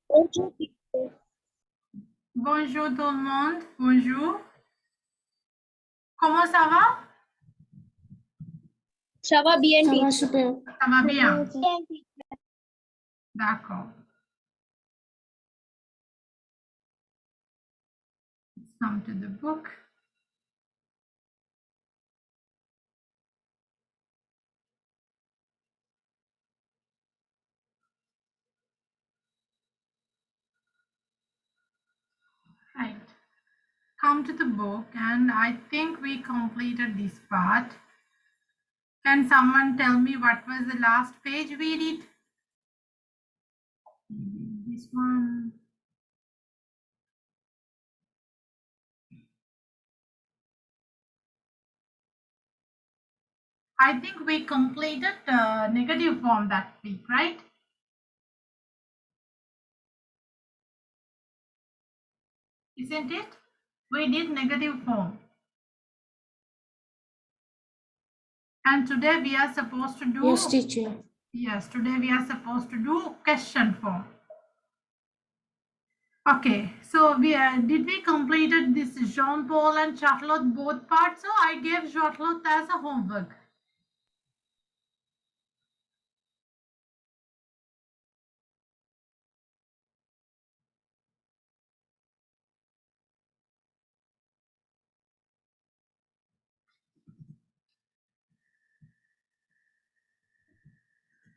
Bonjour. Bonjour tout le monde. Bonjour. Comment ça va? Ça va bien, Ça va teacher. super. Ça va bien. D'accord. Let's come to the book. Right. Come to the book, and I think we completed this part. Can someone tell me what was the last page we did? This one. I think we completed the negative form that week, right? Isn't it? We did negative form. And today we are supposed to do... Yes, teacher. Yes, today we are supposed to do question form. Okay, so did we completed this Jean-Paul and Charlotte both parts? So I gave Charlotte as a homework.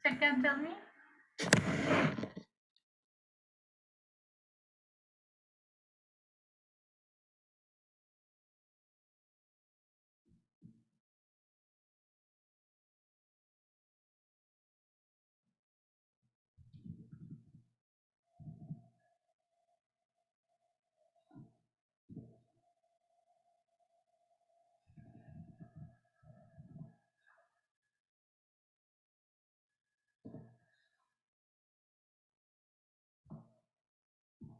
Check and tell me.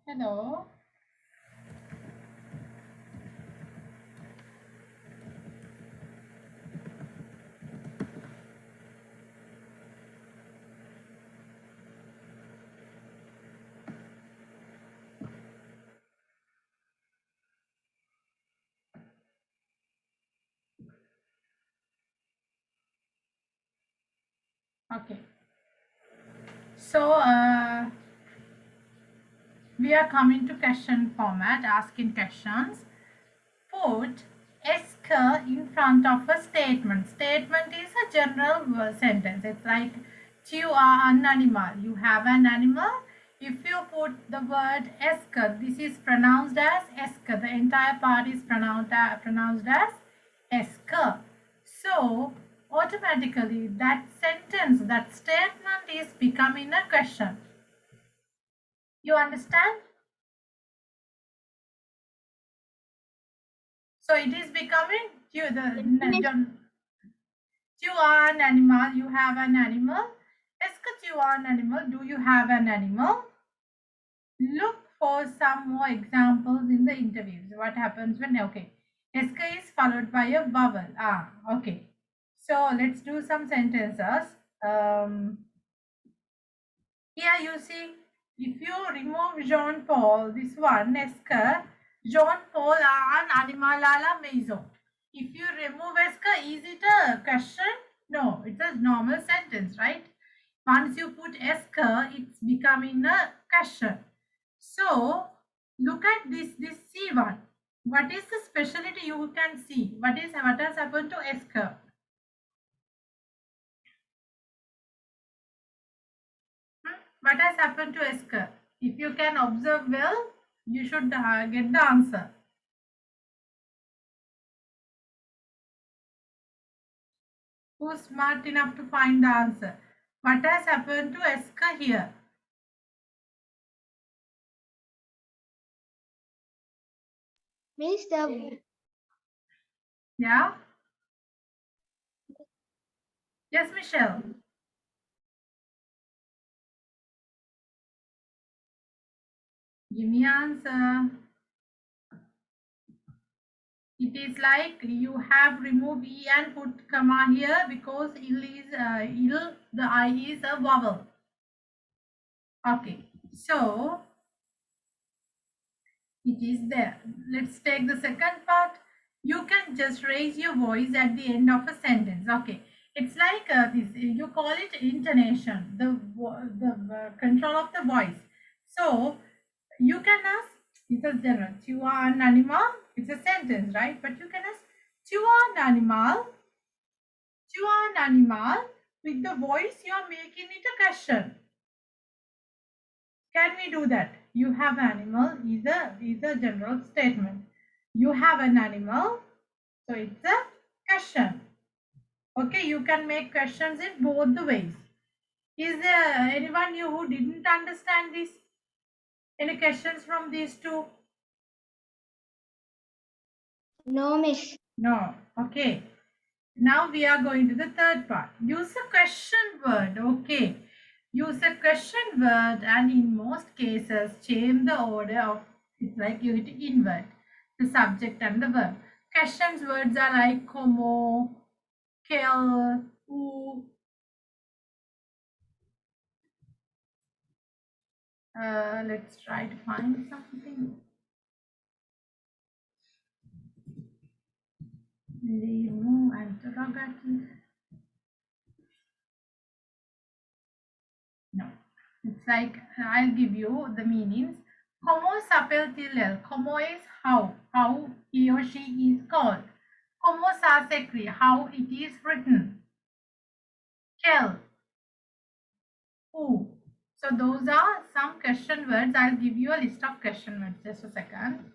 Hello. Okay. So we are coming to question format, asking questions. Put "esker" in front of a statement. Statement is a general sentence. It's like you are an animal. You have an animal. If you put the word "esker," this is pronounced as "esker." The entire part is pronounced as "esker." So automatically that sentence, that statement is becoming a question. You understand? So it is becoming you are an animal. You have an animal. Est-ce que tu as un animal? Do you have an animal? Look for some more examples in the interviews. What happens when, okay, est-ce que is followed by a vowel. Okay. So let's do some sentences. Here you see, if you remove Jean-Paul, this one, est-ce que Jean-Paul a un animal à la maison? If you remove est-ce que, is it a question? No, it's a normal sentence, right? Once you put est-ce que, it's becoming a question. So look at this C1. What is the specialty you can see? What has happened to est-ce que? What has happened to est-ce que? If you can observe well, you should get the answer. Who's smart enough to find the answer? What has happened to est-ce que here? Miss the Yeah? Yes, Michelle. Give me answer. It is like you have removed E and put comma here because il is the I is a vowel. Okay. So it is there. Let's take the second part. You can just raise your voice at the end of a sentence. Okay, it's like this. You call it intonation, the control of the voice. So you can ask. It's a general. You are an animal. It's a sentence, right? But you can ask. You are an animal. You are an animal. With the voice, you are making it a question. Can we do that? You have animal is a general statement. You have an animal, so it's a question. Okay, you can make questions in both the ways. Is there anyone you who didn't understand this? Any questions from these two? No, miss. No. Okay. Now we are going to the third part. Use a question word. Okay. Use a question word and in most cases change the order of it's like you hit invert the subject and the verb. Questions words are like como, quel, où. Let's try to find something. Limo, interrogative. No. It's like I'll give you the meanings. Como s'appelle-t-il elle? Como is how he or she is called. Como ça s'écrit? How it is written. Quel, who. So those are some question words. I'll give you a list of question words. Just a second.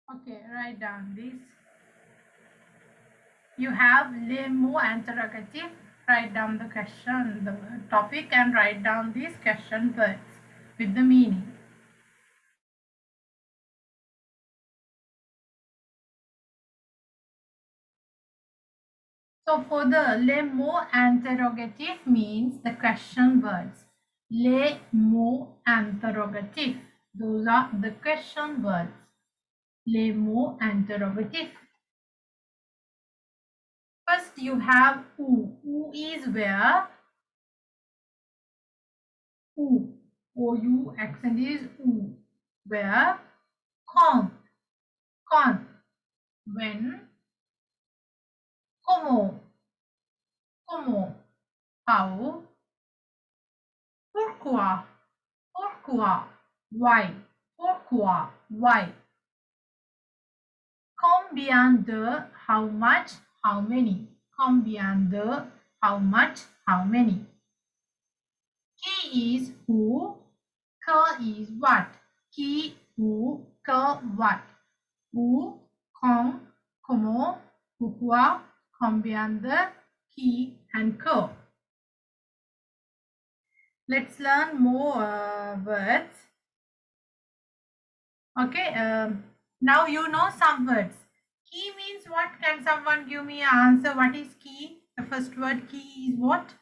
Okay, write down this. You have les mots interrogative. Write down the question, the topic, and write down these question words with the meaning. So for the les mots interrogative means the question words. Les mots interrogative. Those are the question words. Les mots interrogative. First you have où. Où is where. Où. OU accent is où. Where. Quand. Quand. When. Como. Como. How. Pourquoi. Pourquoi. Why. Pourquoi. Why. Combien de, how much, how many. Combien de, how much, how many. Qui is who, que is what. Qui, who, que, what. Où, quand, comment, pourquoi, combien de, qui, and que. Let's learn more words. Okay, now you know some words. Key means what? Can someone give me an answer? What is key? The first word key is what?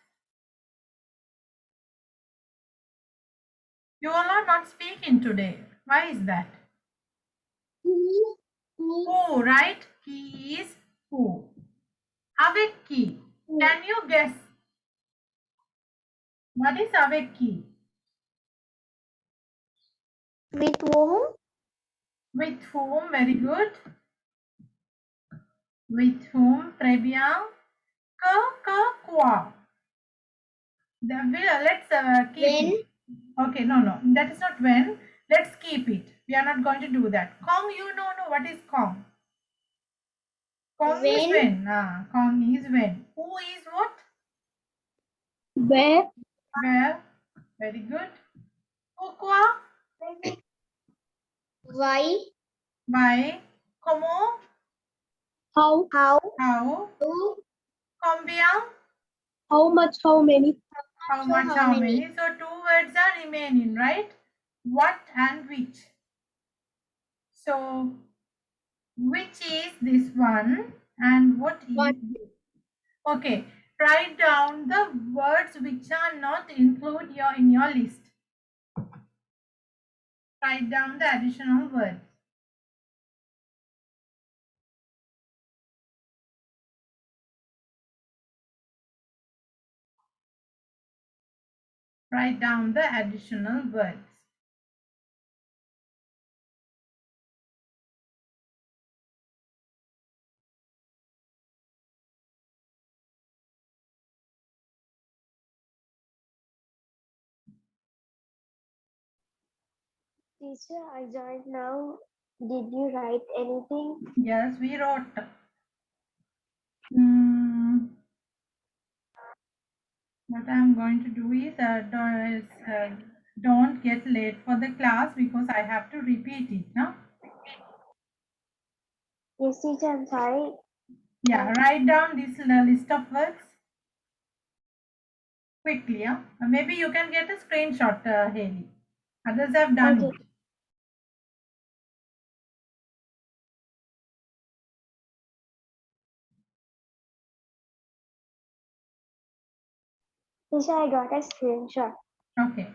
You all are not speaking today. Why is that? Who, right? Key is who. Avec qui? Can you guess? What is avec qui? With whom? With whom? Very good. With whom? Très bien. Que, quoi. Let's keep When? it. Okay, no. That is not when. Let's keep it. We are not going to do that. Kong, you know what is Kong? Kong is When? when. Kong is when. Who is what? Where? Where? Very good. Pourquoi? Why? Why? Comment? How? How? Who? Combien? How much? How many? How So much? how How many? many? So two words are remaining, right? What and which. So which is this one and what is What? this? Okay, write down the words which are not included in your list. Write down the additional words. Write down the additional words. Teacher, I joined now. Did you write anything? Yes, we wrote. What I'm going to do is don't get late for the class because I have to repeat it now. Yes, teacher, I'm sorry. Yeah, write down this list of words quickly. Yeah? Maybe you can get a screenshot, Haley. Others have done Okay. it. Teacher, I got a screenshot. Okay,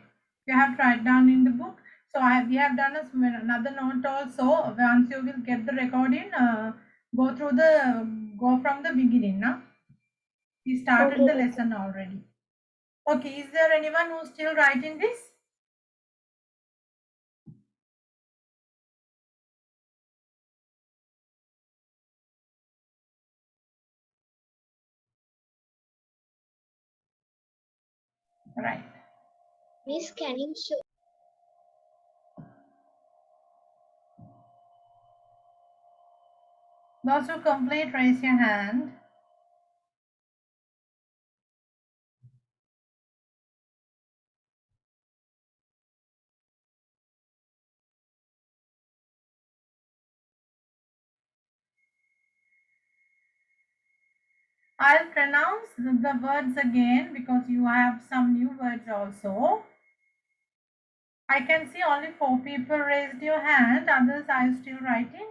you have to write down in the book. So we have done another note also. Once you will get the recording, go from the beginning. Now we started Okay, the teacher. lesson already. Okay, is there anyone who's still writing this? Right. Miss, can you show? Those who complete, raise your hand. I'll pronounce the words again because you have some new words also. I can see only 4 people raised your hand. Others are still writing.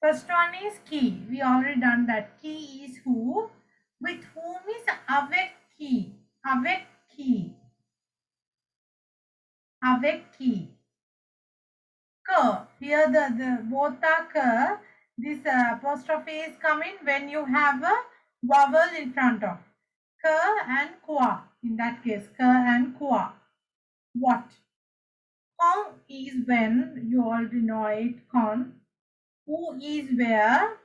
First one is qui. We already done that. Qui is who. With whom is avec qui. Avec qui. Avec qui. Que. Here the both are que. This apostrophe is coming when you have a vowel in front of. Que and quoi. In that case, que and quoi. What? Quand is when. You already know it. Quand. Who is where.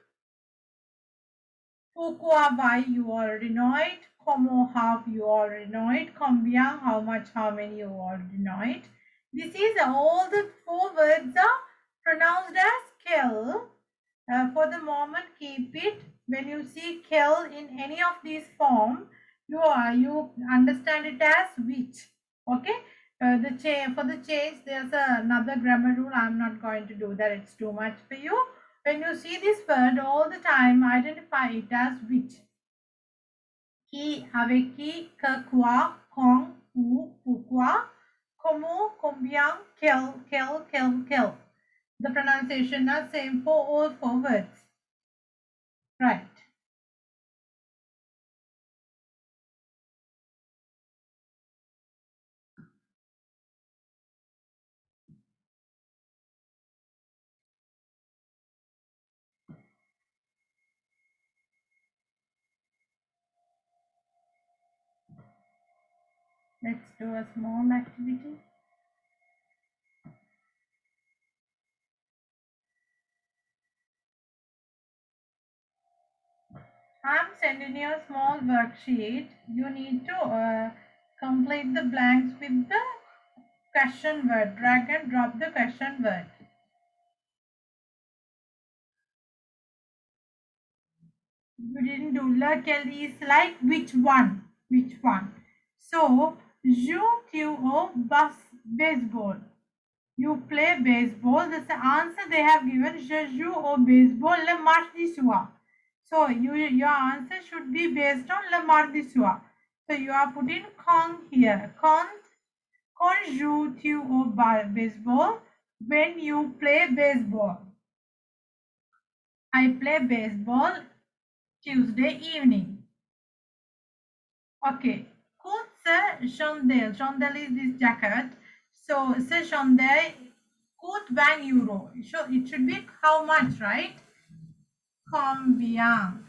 Pourquoi, why, you already know it. Comment, how, you already know it. Combien, how much, how many, you already know it. This is all the 4 words are pronounced as quel. For the moment, keep it. When you see quel in any of these form, you understand it as which. Okay. For the change, there's another grammar rule. I'm not going to do that. It's too much for you. When you see this word all the time, identify it as which. Qui, avec qui, que, quoi, quand, où, pourquoi, comment, combien, quel. The pronunciation are same for all 4 words. Right. Let's do a small activity. I'm sending you a small worksheet. You need to complete the blanks with the question word. Drag and drop the question word. You didn't do. Lequel is like which one? Which one? So, joue baseball. You play baseball. That's the answer they have given. Je joue au baseball le mardi soir. So your answer should be based on le mardi soir. So you are putting con here. Quand joues-tu au baseball? When you play baseball. I play baseball Tuesday evening. Okay. Coûte ce chandelle. Chandelle is this jacket. So ce chandelle coûte 20 euro. So it should be how much, right? Combien?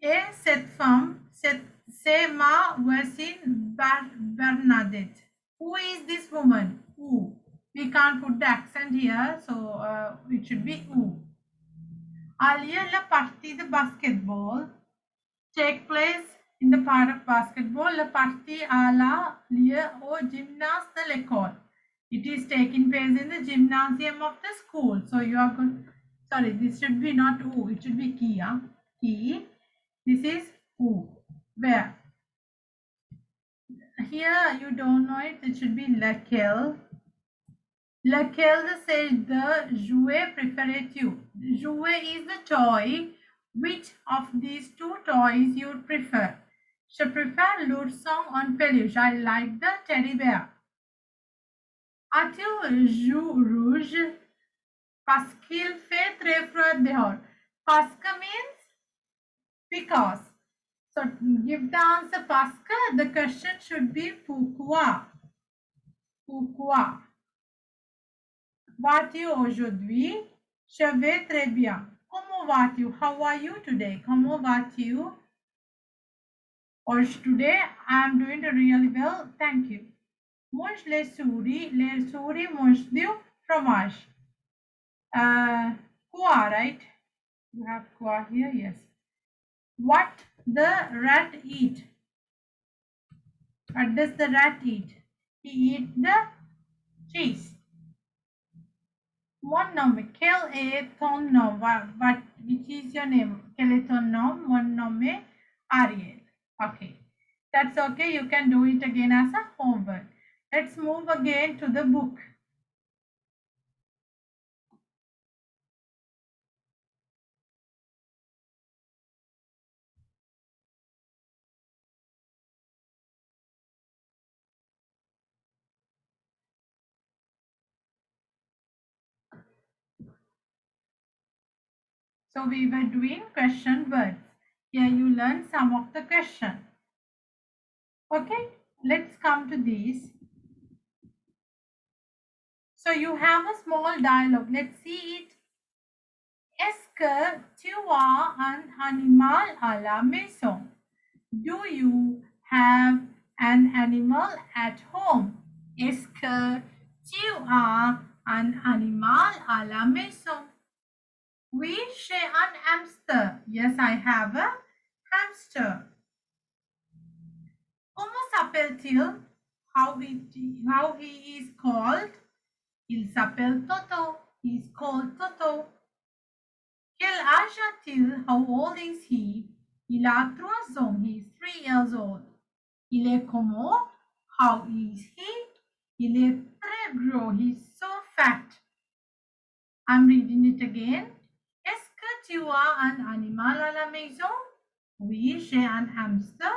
Et cette femme, c'est ma voisine Bernadette. Who is this woman? Who? We can't put the accent here, so it should be who. Earlier, la partie de basketball take place in the part of basketball. La partie a la lieu au gymnase de l'école. It is taking place in the gymnasium of the school. So you are going. Sorry, this should be not who. It should be qui. Huh? Qui. This is who. Where? Here you don't know it. It should be lequel. Lequel says the jouet préfères-tu? Jouet is the toy. Which of these two toys you prefer? Je préfère l'ourson en peluche. I like the teddy bear. As-tu joué rouge? Parce qu'il fait très froid dehors. Parce que means because. So give the answer parce que. The question should be pourquoi. Pourquoi? Vas-tu aujourd'hui? Je vais très bien. Comment vas-tu? How are you today? Comment vas-tu? Or today I am doing really well. Thank you. Mange les souris. Les souris mangent du fromage. Quoi, right? You have quoi here? Yes. What the rat eat? What does the rat eat? He eat the cheese. Mon nom, quel est ton nom? Which is your name? Quel est ton nom? Mon nom est Ariel. Okay. That's okay. You can do it again as a homework. Let's move again to the book. So we were doing question words. Here you learn some of the question. Okay, let's come to these. So you have a small dialogue. Let's see it. Est-ce que tu as un animal à la maison? Do you have an animal at home? Est-ce que tu as un animal à la maison? Oui, j'ai un hamster. Yes, I have a hamster. Comment s'appelle-t-il? How he is called? Il s'appelle Toto. He is called Toto. Quel âge a-t-il? How old is he? Il a 3 ans. He is 3 years old. Il est comment? How is he? Il est très gros. He is so fat. I'm reading it again. Est-ce que tu as un animal à la maison? Oui, j'ai un hamster.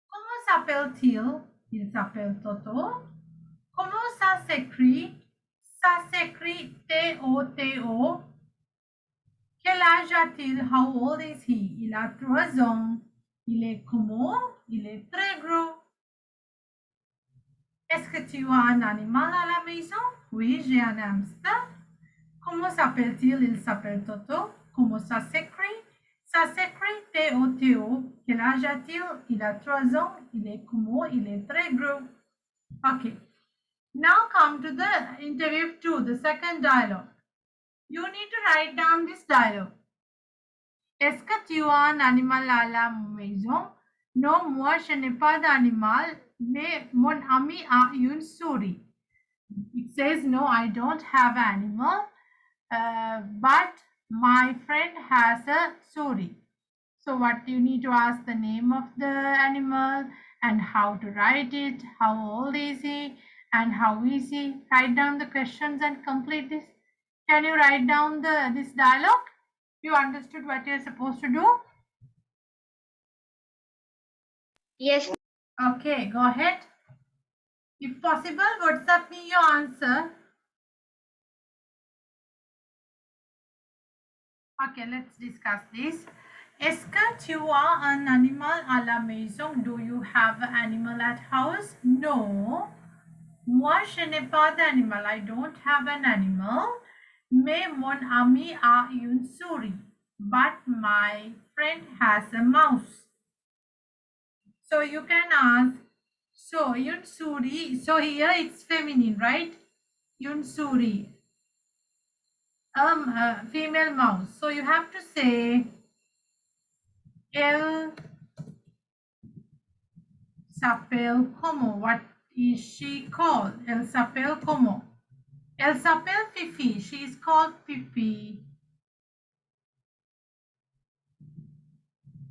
Comment s'appelle-t-il? Il s'appelle Toto. Comment ça s'écrit? Ça s'écrit T-O-T-O. Quel âge a-t-il? How old is he? Il a 3 ans. Il est comment? Il est très gros. Est-ce que tu as un animal à la maison? Oui, j'ai un hamster. Comment s'appelle-t-il? Il s'appelle Toto. Comment ça s'écrit? Ça s'écrit Théo. Quel âge a-t-il? Il a 3 ans. Il est comment? Il est très gros. Okay. Now come to the interview 2, the second dialogue. You need to write down this dialogue. Est-ce que tu as un animal à la maison? Non, moi je n'ai pas d'animal, mais mon ami a une souris. It says, no, I don't have an animal, but my friend has a souris. So what you need to ask the name of the animal and how to write it, how old is he and how is he. Write down the questions and complete this. Can you write down this dialogue? You understood what you're supposed to do? Yes. Okay, go ahead. If possible, WhatsApp me your answer. Okay, let's discuss this. Est-ce que tu as un animal à la maison? Do you have an animal at house? No. Moi, je n'ai pas d'animal. I don't have an animal. Mais mon ami a une souris. But my friend has a mouse. So you can ask, so une souris, so here it's feminine, right? Une souris. Female mouse. So you have to say, elle s'appelle comment? What is she called? Elle s'appelle comment? Elle s'appelle Fifi. She is called Fifi.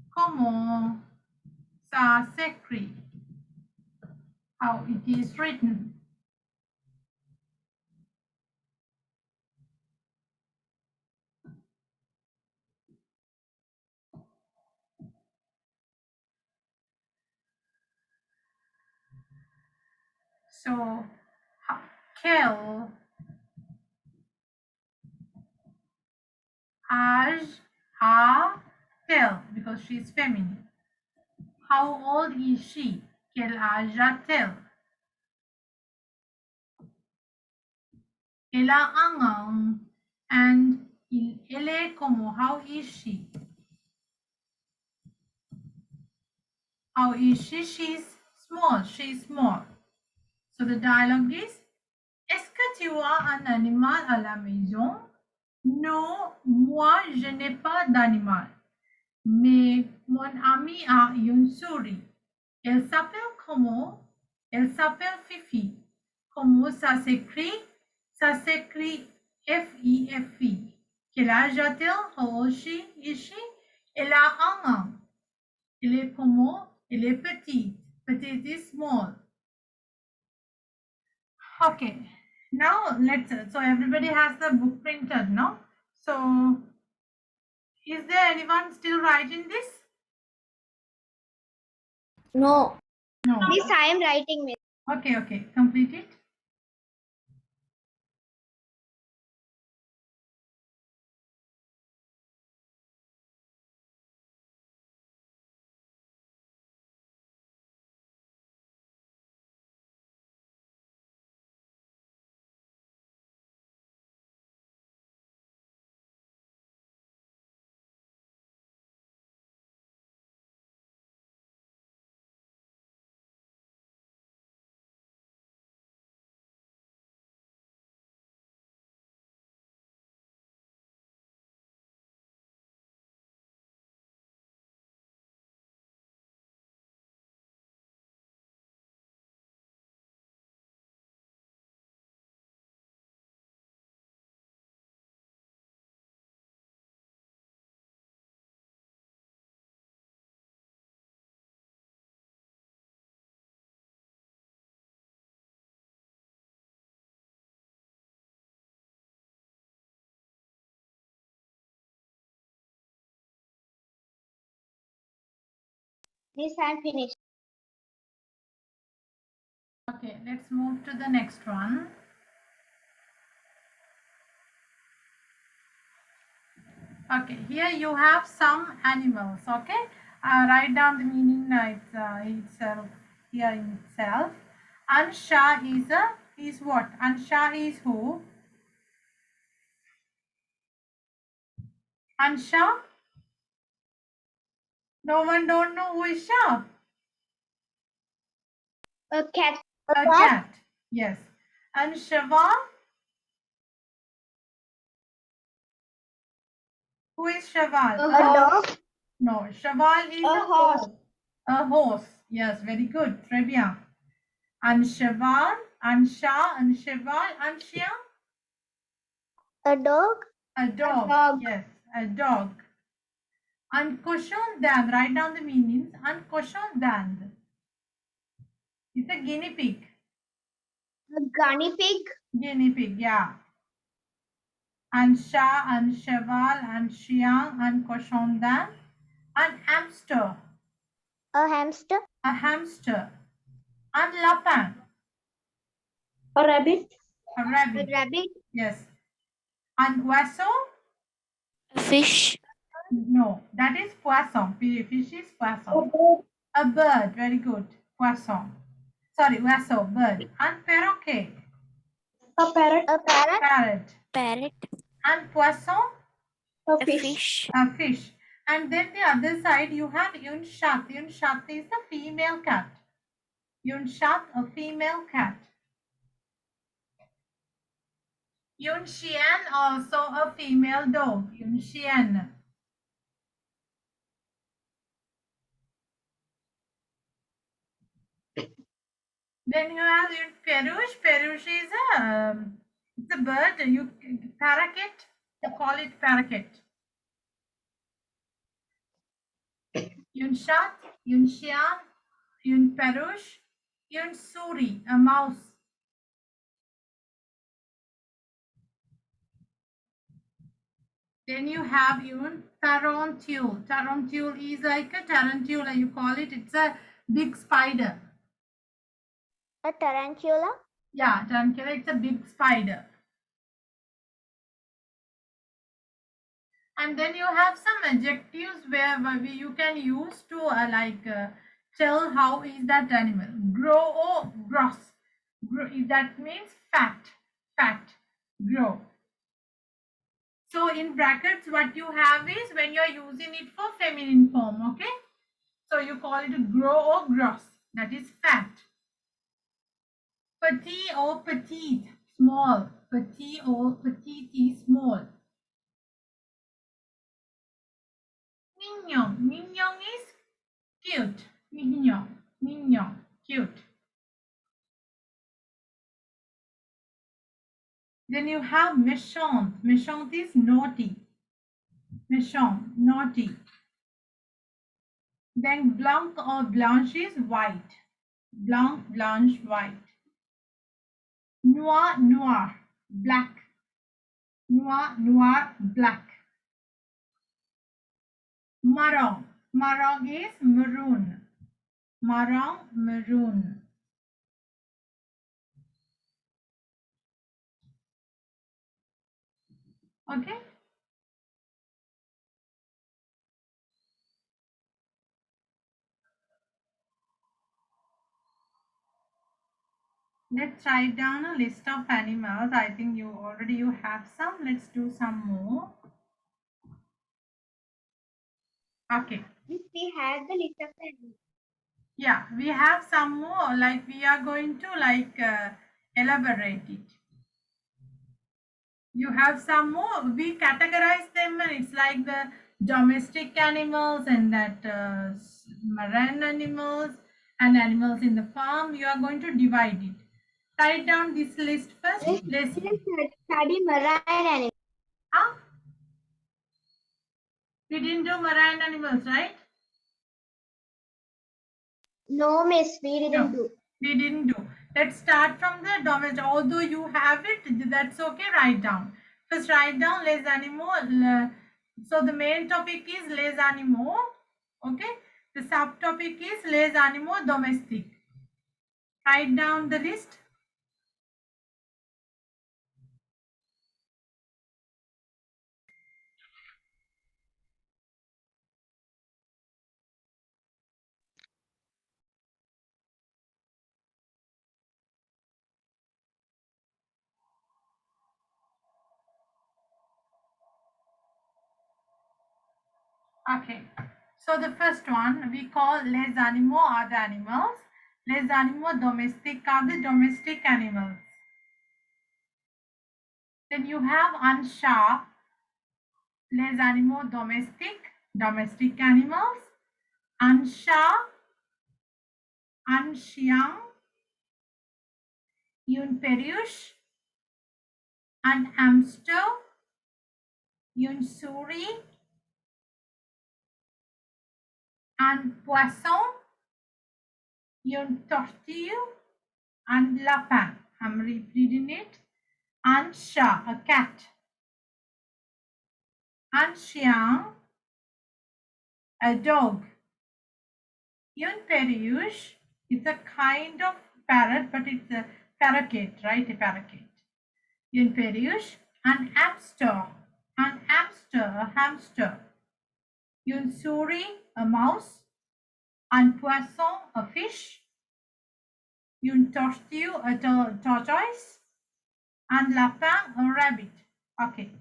Comment ça s'écrit? How it is written. So, quel âge a-t-elle? Because she is feminine. How old is she? Quel âge a-t-elle? Elle a un an. And elle est comment? How is she? How is she? She's small. She's small. So the dialogue is, est-ce que tu as un animal à la maison? Non, moi je n'ai pas d'animal. Mais mon ami a une souris. Elle s'appelle comment? Elle s'appelle Fifi. Comment ça s'écrit? Ça s'écrit F-I-F-I. Quel âge a-t-elle? How old is she? Elle a un an. Elle est comment? Elle est petite. Petite is small. Okay. Now let's, so everybody has the book printed, no? So is there anyone still writing this? No. No. Miss, I am writing, Miss. Okay, complete it. Miss, I am finished. Okay, let's move to the next one. Okay, here you have some animals. Okay, write down the meaning itself here in itself. Ansha is what? Ansha is who? Ansha No one don't know who is shark? A cat. A cat. Yes. And Shaval? Who is Shaval? A dog. No, Shaval is A a horse. horse. A horse. Yes, very good. Très bien. And Shaval, Ansha, and Shaval, Anshia? A dog. A dog. dog. Yes, a dog. And cochon d'Inde. Write down the meanings. And cochon d'Inde. It's a guinea pig. A guinea pig. Guinea pig, yeah. And Shah, and Cheval, and Chiang, and cochon d'Inde. And hamster. A hamster. A hamster. And lapin. A rabbit. A rabbit. A rabbit. Yes. And oiseau? A fish. No, that is poisson. Fish is poisson. bird. A bird. Very good. Poisson. Sorry, oiseau, bird. And perroquet. A parrot. A parrot. Parrot. Parrot. And poisson? A fish. A fish. And then the other side you have Yunshat. Yunshat is a female cat. Yunshat, a female cat. Yunxian, also a female dog. Yunxian. Then you have Perush. Perush is it's a bird. Parakeet. You call it parakeet. Yunshat, Yunxian, Yunperush, Yunsuri, a mouse. Then you have even tarantule. Tarantule is like a tarantula, you call it. It's a big spider. A tarantula. Yeah, tarantula, it's a big spider. And then you have some adjectives where you can use to tell how is that animal. Grow or gross. Grow, that means fat. Fat. Grow. So in brackets, what you have is when you are using it for feminine form, okay? So you call it grow or gross. That is fat. Petit or petite, small. Petit or petite, small. Mignon. Mignon is cute. Mignon. Mignon. Cute. Then you have méchant. Méchant is naughty. Méchant, naughty. Then blanc or blanche is white. Blanc, blanche, white. Noir, noir, black. Noir, noir, black. Marron. Marron is maroon. Marron, maroon. Okay. Let's write down a list of animals. I think you have some. Let's do some more. Okay. We had the list of animals. Yeah, we have some more. Like we are going to elaborate it. You have some more. We categorize them, and it's like the domestic animals and that marine animals and animals in the farm. You are going to divide it. Write down this list first. Let's study marine animals. ah, we didn't do marine animals, right? No, miss, we didn't do. We didn't do. Let's start from the domestic. Although you have it, that's okay. Write down. First, write down les animaux. So the main topic is les animaux. Okay. The subtopic is les animaux domestiques. Write down the list. Okay. So the first one we call les animaux are the animals. Les animaux domestiques are the domestic animals. Then you have un chat, les animaux domestiques, domestic animals. Un chat, un chien, une perruche, un hamster, une souris, un poisson, une tortue, un lapin. I'm repeating it. Un chat, a cat. Un chien, a dog. Une perruche is a kind of parrot, but it's a parakeet, right? A parakeet. Une perruche, an hamster, a hamster. Une souris, a mouse. Un poisson, a fish. Une tortue, a tortoise. Un lapin, a rabbit. Okay.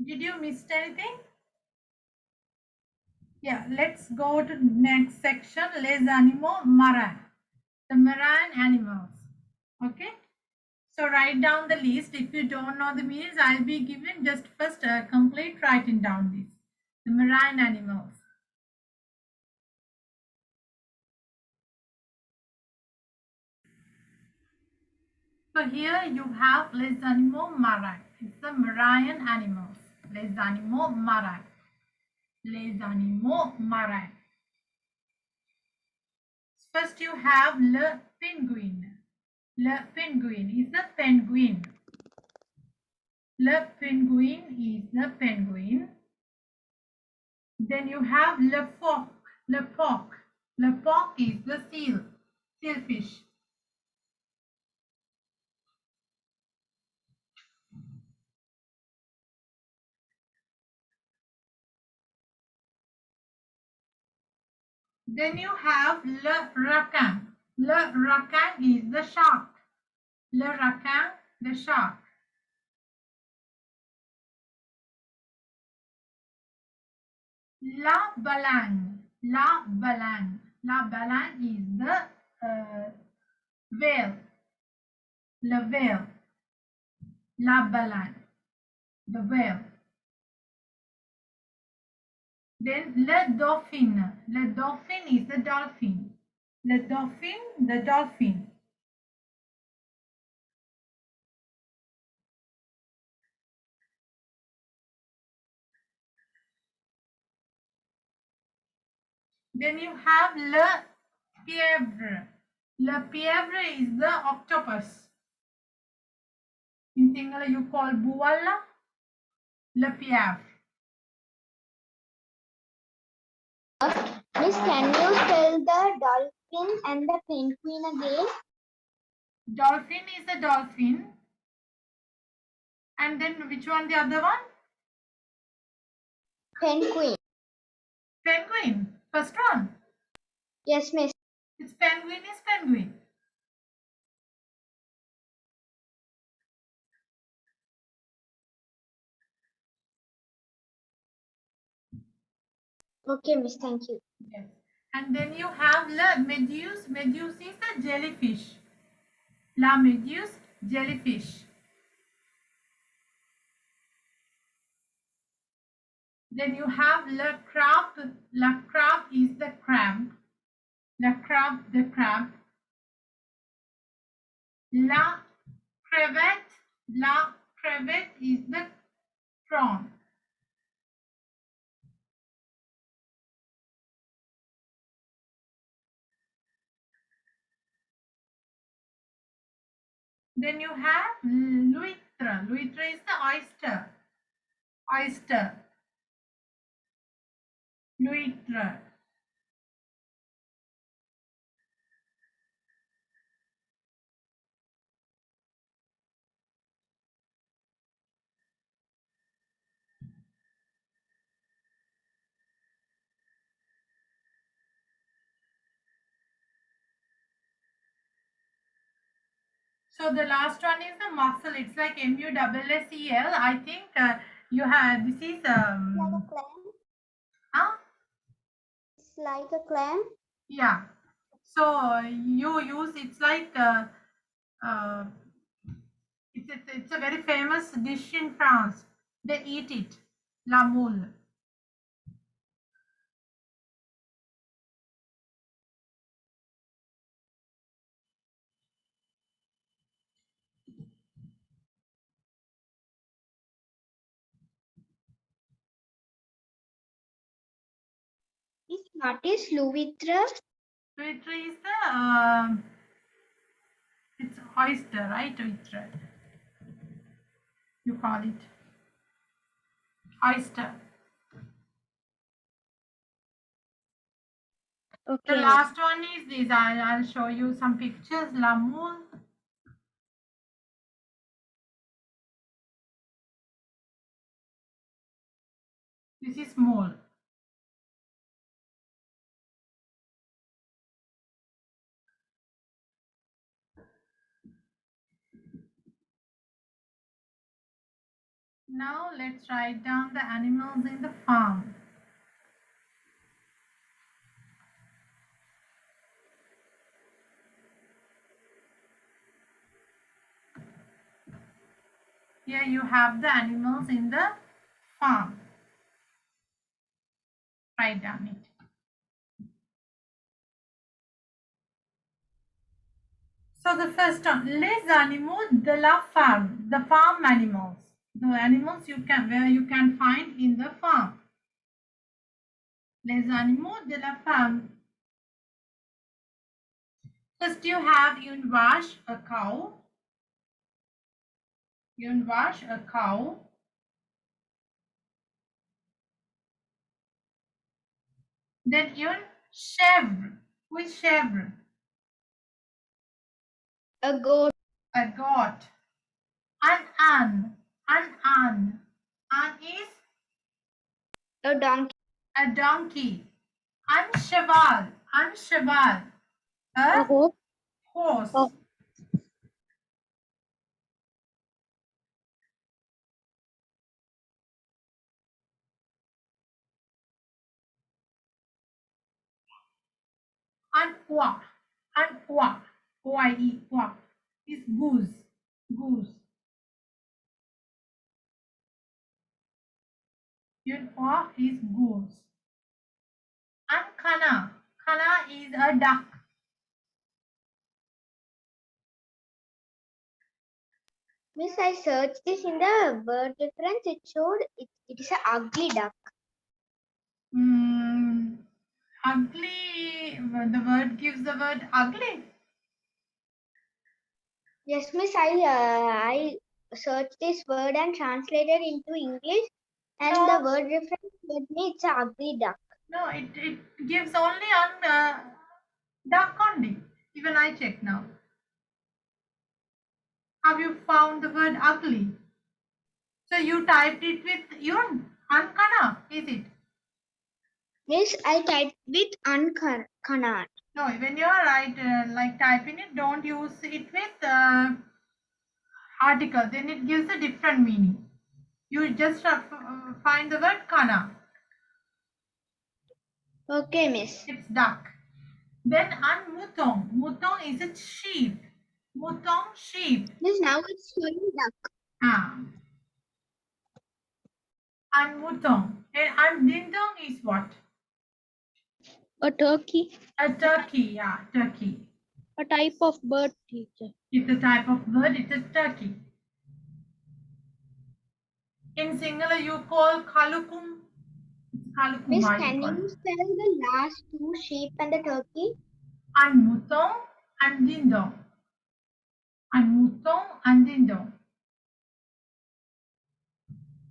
Did you miss anything? Yeah, let's go to next section, les animaux marins, the marine animals. Okay, so write down the list. If you don't know the meanings, I'll be giving just first complete writing down this, the marine animals. So here you have les animaux marins. It's the marine animals. Les animaux marins. Les animaux marins. First you have le penguin. Le penguin is the penguin. Le penguin is the penguin. Then you have le phoque. Le phoque. Le phoque is the seal. Sealfish. Then you have le requin. Le requin is the shark. Le requin, the shark. La baleine. La baleine. La baleine is the whale. Le whale. La baleine. The whale. Then le dauphin. Le dauphin is the dolphin. Le dauphin, the dolphin. Then you have le pieuvre. Le pieuvre is the octopus. In Sinhala you call buwalla. Le pieuvre. Miss, can you spell the dolphin and the penguin again? Dolphin is a dolphin. And then which one the other one? Penguin. Penguin. First one. Yes, miss. It's penguin is penguin. Okay, miss, thank you. Yes. And then you have le méduse. Méduse is a jellyfish. La méduse, jellyfish. Then you have le crabe. Le crabe is the crab. Le crabe, the crab. La crevette. La crevette is the prawn. Then you have l'huître. L'huître is the oyster. Oyster. L'huître. So the last one is the mussel. It's like mussel. I think you have this is Like a clam? huh? It's like a clam. Yeah. So you use it's like uh, it's a very famous dish in France. They eat it. La moule. What is Luvitra? Huître is the it's oyster, right? Huître. You call it oyster. The Okay, last one is this. I'll show you some pictures. La moule. This is mole. Now let's write down the animals in the farm. Here you have the animals in the farm. Write down it. So the first one, les animaux de la farm, the farm animals, the animals where you can find in the farm. Les animaux de la farm. First you have une vache, a cow. Une vache, a cow. Then une chèvre. Who is chèvre? a goat, A goat. An âne. An âne. Âne is a donkey, a donkey. Un cheval. Un cheval. a A horse, a, horse. Un oie. Un oie. O-I-E. Oie is goose. Goose. Une oie is goose. Un canard. Canard is a duck. Miss, I searched this in the word reference. It showed it is an ugly duck. Ugly. The word gives the word ugly. Yes, Miss, I searched this word and translated into English, and No. the word reference told me it's an ugly duck. No, it gives only on duck only. Even I check now. Have you found the word ugly? So you typed it with yun, ankana, is it? Miss, I typed with uncanard. No, when you are like typing it, don't use it with article. Then it gives a different meaning. You just find the word kana. Okay, Miss. It's duck. Then an mutong. Mutong is a sheep. Mutong, sheep. Miss, now it's showing duck. Ah. An mutong. And dindong is what? A turkey. A turkey. Yeah, turkey. A type of bird, teacher. It's a type of bird. It's a turkey. In singular, you call kalukum. Miss, Kalukuma, you can call. you spell the last two sheep and the turkey? And mutong and dindong. And mutong and dindong.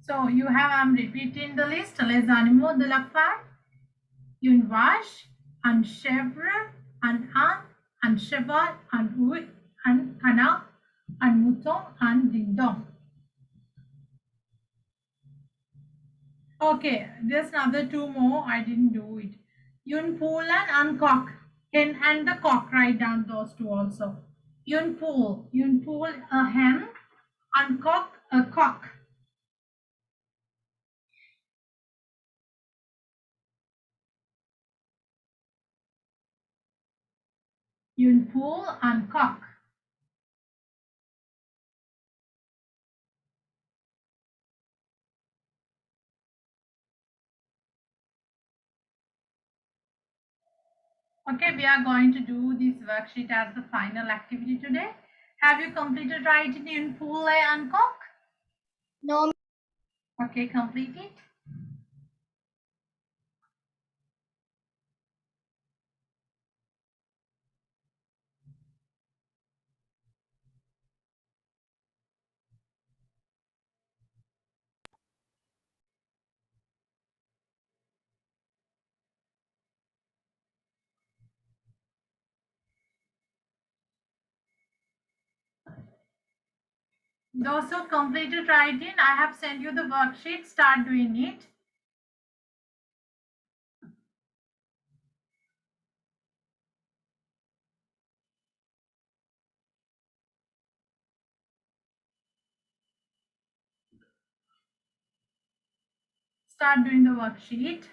So you have, I'm repeating the list. Les animaux de la farm. Une vache, un chèvre, un âne, un cheval, un ouïe, un canard, un mouton, and dindong. Okay, there's another two more. I didn't do it. Une poule and cock. Hen and the cock. Write down those two also. Une poule, a hen, and cock, a cock. Unpull, uncock. Okay, we are going to do this worksheet as the final activity today. Have you completed writing unpull, uncock? No. Okay, complete it. Those who completed writing, I have sent you the worksheet. Start doing it. Start doing the worksheet.